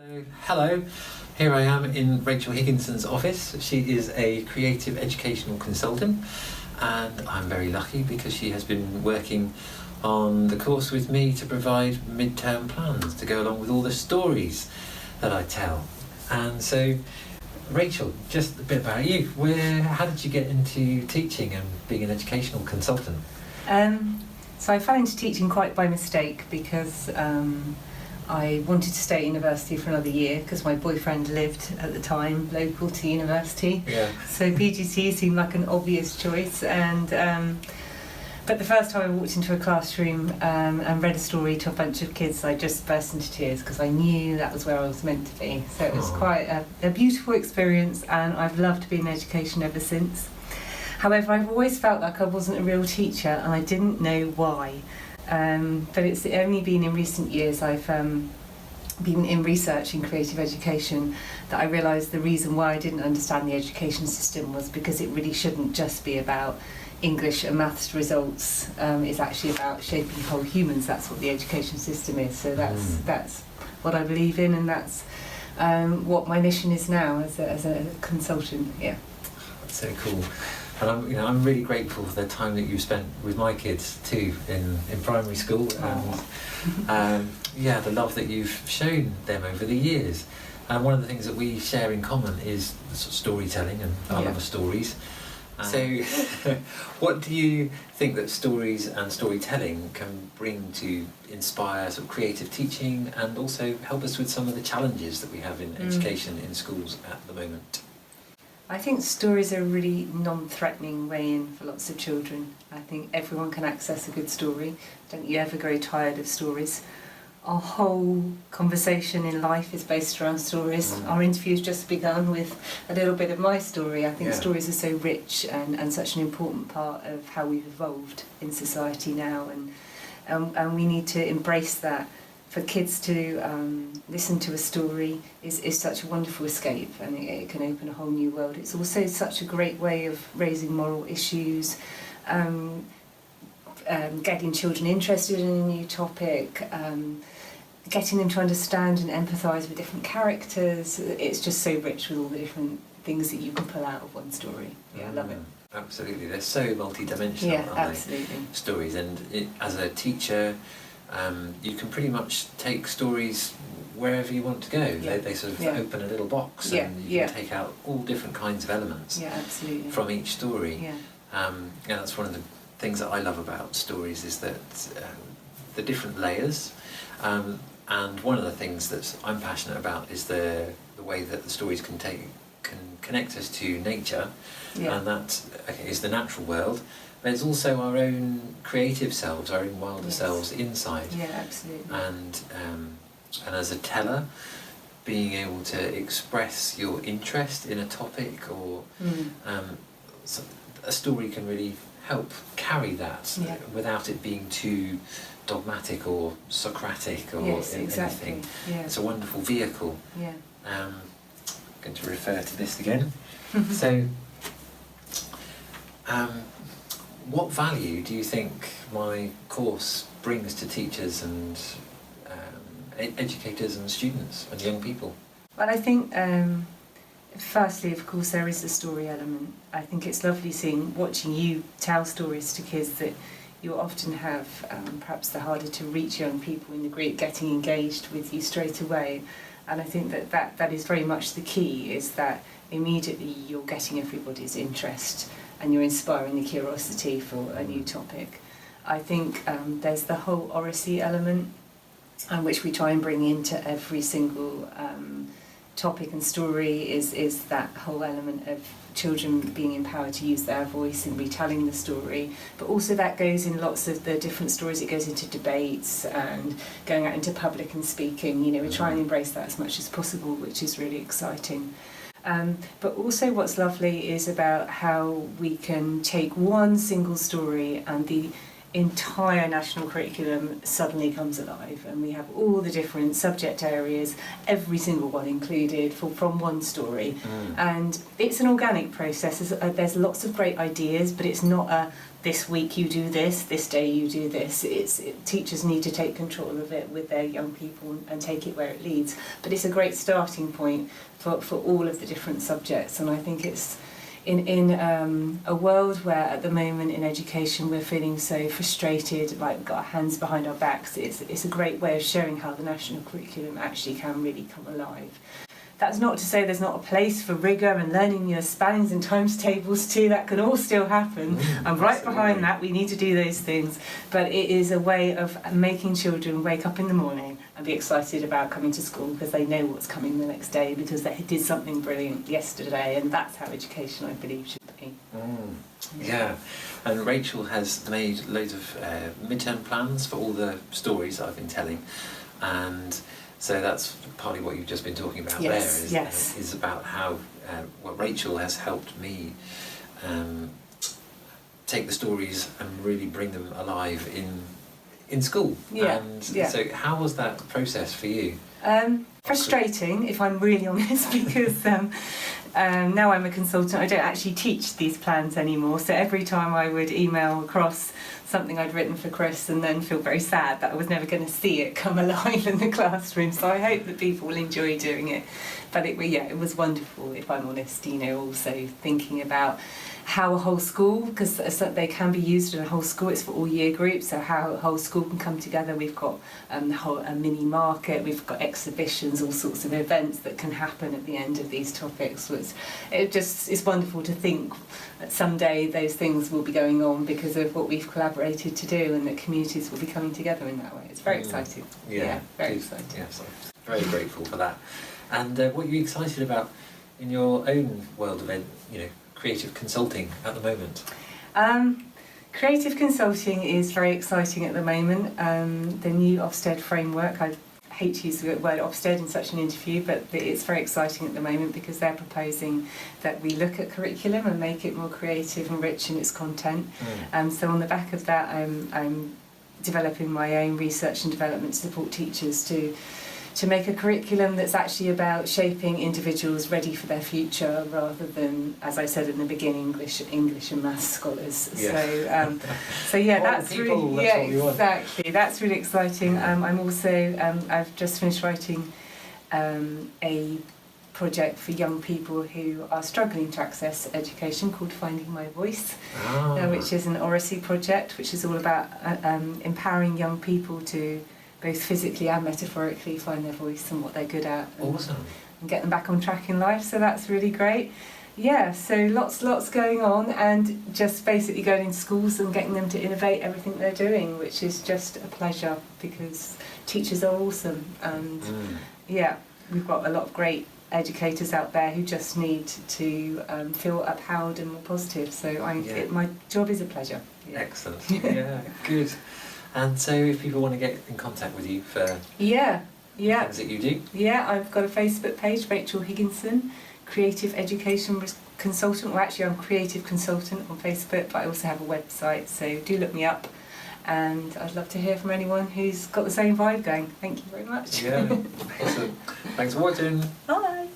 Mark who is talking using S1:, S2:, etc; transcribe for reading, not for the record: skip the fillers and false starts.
S1: So, hello, here I am in Rachel Higginson's office. She is a creative educational consultant, and I'm very lucky because she has been working on the course with me to provide mid-term plans to go along with all the stories that I tell. And so, Rachel, just a bit about you. How did you get into teaching and being an educational consultant?
S2: So I fell into teaching quite by mistake because I wanted to stay at university for another year because my boyfriend lived at the time local to university.
S1: Yeah.
S2: So PGCE seemed like an obvious choice, but the first time I walked into a classroom and read a story to a bunch of kids, I just burst into tears because I knew that was where I was meant to be. So it was quite a beautiful experience, and I've loved being in education ever since. However, I've always felt like I wasn't a real teacher, and I didn't know why. But it's only been in recent years I've been in research in creative education that I realised the reason why I didn't understand the education system was because it really shouldn't just be about English and maths results. It's actually about shaping whole humans. That's what the education system is. So that's what I believe in, and that's what my mission is now as a consultant. Yeah.
S1: That's so cool. And I'm really grateful for the time that you've spent with my kids too in primary school, and the love that you've shown them over the years. And one of the things that we share in common is storytelling, and I love stories. So what do you think that stories and storytelling can bring to inspire sort of creative teaching, and also help us with some of the challenges that we have in education in schools at the moment?
S2: I think stories are a really non-threatening way in for lots of children. I think everyone can access a good story. Don't you ever grow tired of stories? Our whole conversation in life is based around stories. Our interview's just begun with a little bit of my story. I think stories are so rich and such an important part of how we've evolved in society now, and we need to embrace that. For kids to listen to a story is such a wonderful escape, and it can open a whole new world. It's also such a great way of raising moral issues, getting children interested in a new topic, getting them to understand and empathise with different characters. It's just so rich with all the different things that you can pull out of one story. Yeah, I love it.
S1: Absolutely, they're so multi-dimensional, aren't they? Stories, and as a teacher, you can pretty much take stories wherever you want to go. They sort of open a little box, and you can take out all different kinds of elements from each story. And that's one of the things that I love about stories, is that the different layers. And one of the things that I'm passionate about is the way that the stories can connect us to nature, and that is the natural world. But it's also our own creative selves, our own wilder selves inside. Yeah, absolutely. And as a teller, being able to express your interest in a topic, or a story can really help carry that without it being too dogmatic or Socratic or anything. It's a wonderful vehicle. I'm going to refer to this again. So, what value do you think my course brings to teachers and educators and students and young people?
S2: Well, I think firstly, of course, there is the story element. I think it's lovely watching you tell stories to kids that you often have perhaps the harder to reach young people in the group getting engaged with you straight away. And I think that is very much the key, is that immediately you're getting everybody's interest and you're inspiring the curiosity for a new topic. I think there's the whole oracy element, which we try and bring into every single topic and story, is that whole element of children being empowered to use their voice in retelling the story. But also that goes in lots of the different stories. It goes into debates and going out into public and speaking. We try and embrace that as much as possible, which is really exciting. But also what's lovely is about how we can take one single story and the entire national curriculum suddenly comes alive, and we have all the different subject areas, every single one included from one story. And it's an organic process. There's lots of great ideas, but it's not a this week you do this day you do this. Teachers need to take control of it with their young people and take it where it leads. But it's a great starting point for all of the different subjects, and I think it's in a world where at the moment in education we're feeling so frustrated, like we've got our hands behind our backs. It's a great way of showing how the national curriculum actually can really come alive. That's not to say there's not a place for rigour and learning your spellings and times tables too. That can all still happen. I'm right behind that. We need to do those things. But it is a way of making children wake up in the morning and be excited about coming to school because they know what's coming the next day, because they did something brilliant yesterday, and that's how education, I believe, should be.
S1: Yeah, and Rachel has made loads of midterm plans for all the stories that I've been telling, and so that's partly what you've just been talking about is about how Rachel has helped me take the stories and really bring them alive in school. So how was that process for you?
S2: Frustrating, if I'm really honest, because now I'm a consultant, I don't actually teach these plans anymore, so every time I would email across something I'd written for Chris and then feel very sad that I was never going to see it come alive in the classroom, so I hope that people will enjoy doing it. But it was wonderful, if I'm honest, also thinking about how a whole school, because they can be used in a whole school, it's for all year groups, so how a whole school can come together. We've got a mini market, we've got exhibitions, all sorts of events that can happen at the end of these topics. It's wonderful to think that someday those things will be going on because of what we've collaborated to do, and that communities will be coming together in that way. It's very exciting. Very exciting.
S1: Yeah, so very grateful for that. And what are you excited about in your own world of creative consulting at the moment?
S2: Creative consulting is very exciting at the moment. The new Ofsted framework, I hate to use the word Ofsted in such an interview, but it's very exciting at the moment because they're proposing that we look at curriculum and make it more creative and rich in its content. So on the back of that, I'm developing my own research and development to support teachers to make a curriculum that's actually about shaping individuals ready for their future, rather than, as I said in the beginning, English and maths scholars.
S1: Yeah.
S2: That's exactly. That's really exciting. I'm also I've just finished writing a project for young people who are struggling to access education called Finding My Voice, which is an oracy project, which is all about empowering young people to both physically and metaphorically find their voice and what they're good at. And get them back on track in life, so that's really great. So lots going on, and just basically going into schools and getting them to innovate everything they're doing, which is just a pleasure because teachers are awesome, and we've got a lot of great educators out there who just need to feel empowered and more positive, so my job is a pleasure.
S1: Excellent. Good. And so if people want to get in contact with you for things that you do?
S2: I've got a Facebook page, Rachel Higginson, Creative Education Consultant. Well, actually I'm Creative Consultant on Facebook, but I also have a website, so do look me up. And I'd love to hear from anyone who's got the same vibe going. Thank you very much.
S1: Excellent. Thanks for watching.
S2: Bye.